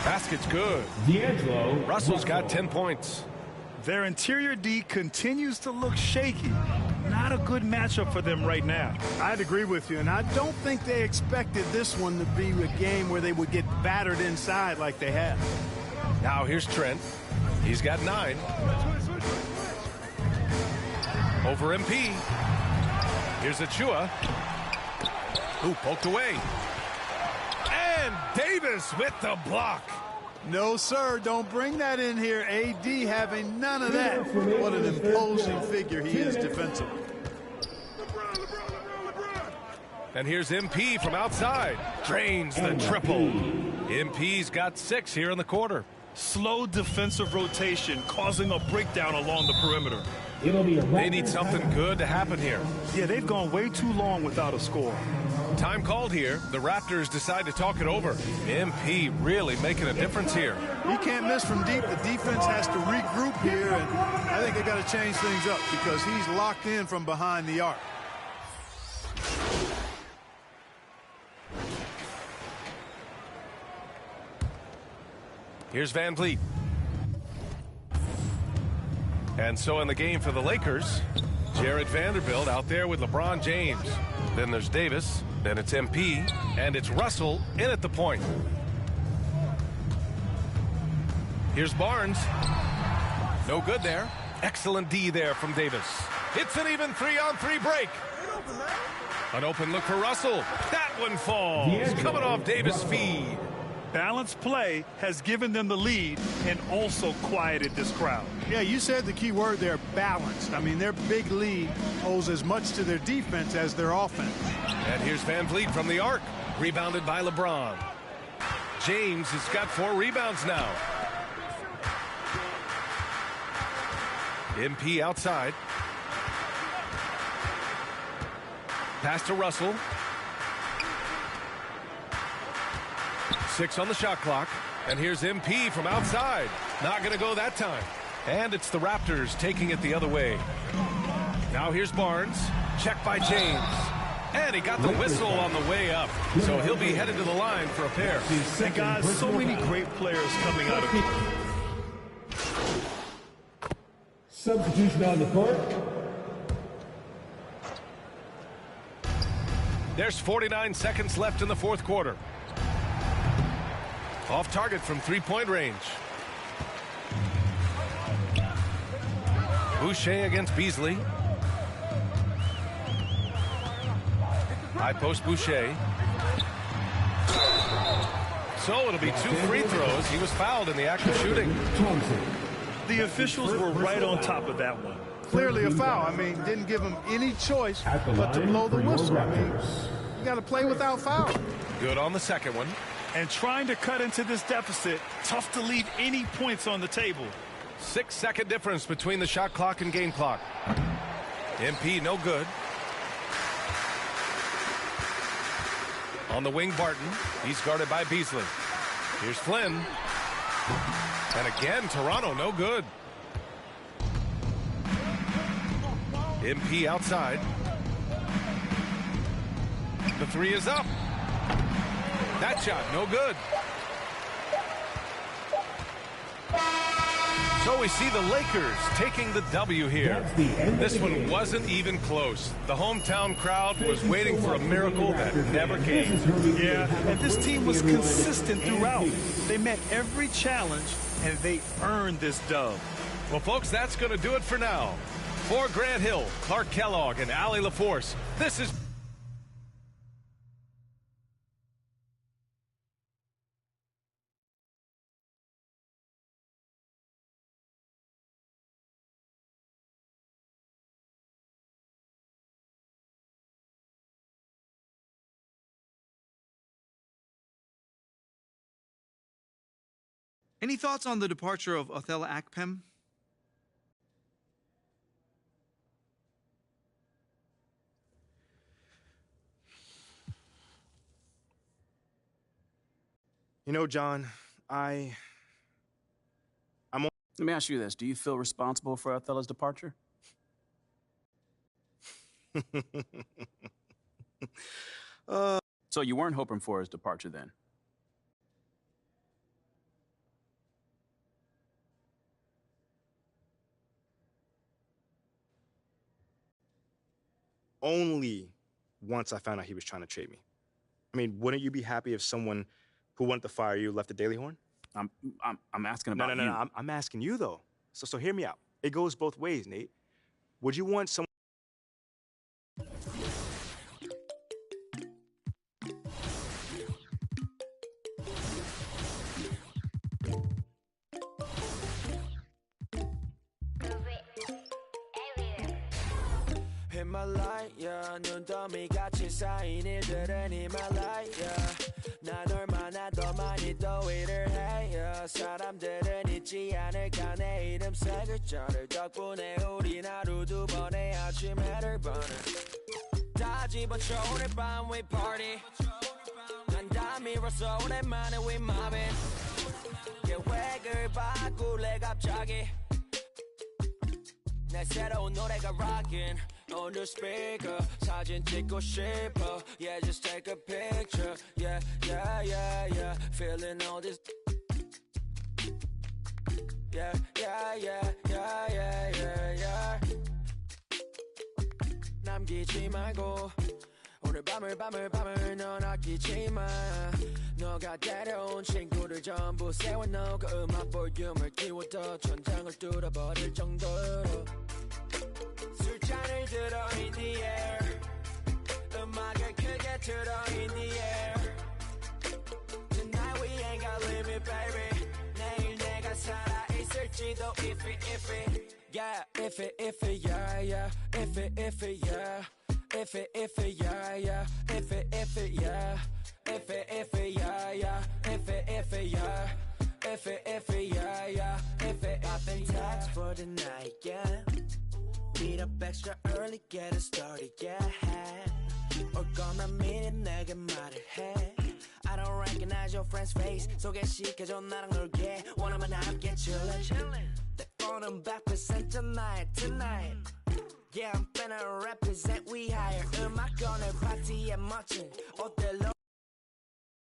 [SPEAKER 1] Basket's good.
[SPEAKER 4] D'Angelo
[SPEAKER 1] Russell's got 10 points.
[SPEAKER 3] Their interior D continues to look shaky. Not a good matchup for them right now.
[SPEAKER 23] I'd agree with you, and I don't think they expected this one to be a game where they would get battered inside like they have.
[SPEAKER 1] Now here's Trent. He's got 9. Over MP. Here's Achua. Who poked away. And Davis with the block.
[SPEAKER 23] No, sir, don't bring that in here. AD having none of that. What an imposing figure he is defensively.
[SPEAKER 1] And here's MP from outside. Drains the triple. MP's got 6 here in the quarter.
[SPEAKER 3] Slow defensive rotation causing a breakdown along the perimeter.
[SPEAKER 1] They need something good to happen here.
[SPEAKER 3] Yeah, they've gone way too long without a score.
[SPEAKER 1] Time called here. The Raptors decide to talk it over. MP really making a difference here.
[SPEAKER 23] He can't miss from deep. The defense has to regroup here, and I think they got to change things up because he's locked in from behind the arc.
[SPEAKER 1] Here's Van Vliet. And so in the game for the Lakers, Jared Vanderbilt out there with LeBron James. Then there's Davis. Then it's MP. And it's Russell in at the point. Here's Barnes. No good there. Excellent D there from Davis. It's an even 3-on-3 break. An open look for Russell. That one falls. Coming off Davis' feed.
[SPEAKER 3] Balanced play has given them the lead and also quieted this crowd.
[SPEAKER 23] Yeah, you said the key word there, balanced. I mean, their big lead owes as much to their defense as their offense.
[SPEAKER 1] And here's Van Vliet from the arc. Rebounded by LeBron. James has got 4 rebounds now. MP outside. Pass to Russell. 6 on the shot clock. And here's MP from outside. Not going to go that time. And it's the Raptors taking it the other way. Now here's Barnes. Check by James. And he got the whistle on the way up. So he'll be headed to the line for a pair.
[SPEAKER 3] And guys, so many great players coming out of here.
[SPEAKER 4] Substitution on the court.
[SPEAKER 1] There's 49 seconds left in the fourth quarter. Off target from three-point range. Boucher against Beasley. High post Boucher. So it'll be 2 free throws. He was fouled in the act of shooting.
[SPEAKER 3] The officials were right on top of that one.
[SPEAKER 23] Clearly a foul. I mean, didn't give him any choice but to blow the whistle. I mean, you got to play without foul.
[SPEAKER 1] Good on the second one.
[SPEAKER 3] And trying to cut into this deficit, tough to leave any points on the table.
[SPEAKER 1] 6-second difference between the shot clock and game clock. MP no good. On the wing, Barton. He's guarded by Beasley. Here's Flynn. And again, Toronto no good. MP outside. The three is up. That shot no good. So we see the Lakers taking the W here. This one wasn't even close. The hometown crowd was waiting for a miracle that never came.
[SPEAKER 3] Yeah, and this team was consistent throughout. They met every challenge, and they earned this dub.
[SPEAKER 1] Well, folks, that's going to do it for now. For Grant Hill, Clark Kellogg, and Allie LaForce, this is...
[SPEAKER 18] Any thoughts on the departure of Othella Akpem?
[SPEAKER 20] You know, John, I'm...
[SPEAKER 6] Let me ask you this. Do you feel responsible for Othella's departure? So you weren't hoping for his departure then?
[SPEAKER 20] Only once I found out he was trying to trade me. I mean, wouldn't you be happy if someone who wanted to fire you left the Daily Horn?
[SPEAKER 6] I'm asking about you.
[SPEAKER 20] No. I'm asking you, though. So hear me out. It goes both ways, Nate. Would you want someone...
[SPEAKER 21] In my light, yeah. 눈더미 같이 쌓인 일들은 in my light, yeah. 난 얼마나 더 많이 또 일을 해, yeah. 사람들은 잊지 않을까 내 이름 세 글자를 덕분에 우린 하루 두 번의 아침 해를 보는 다 집어쳐 오늘 밤 we party 난 다 밀어서 오랜만에 we mobbing 계획을 바꿀래 갑자기 내 새로운 노래가 rockin' on the speaker 사진 찍고 싶어 yeah just take a picture yeah feeling all this yeah 남기지 말고 오늘 밤을 넌 아끼지 마 너가 데려온 친구들 전부 세워놓고 그 음악 볼륨을 키워도 천장을 뚫어버릴 정도로 술잔을 들어 in the air 음악을 크게 틀어 in the air Tonight we ain't got limit baby 내일 내가 살아있을지도 iffy yeah iffy yeah iffy yeah iffy yeah iffy yeah iffy yeah iffy yeah iffy yeah I've been taxed for the night yeah Meet up extra early, get it started, yeah. Or gonna meet it, 내게 말을 해. I don't rank recognize your friend's face 소개시켜줘 나랑 놀게 원하면 함께 chillin' 때로는 represent tonight Yeah, I'm finna represent we higher 음악 오늘 파티에 멋진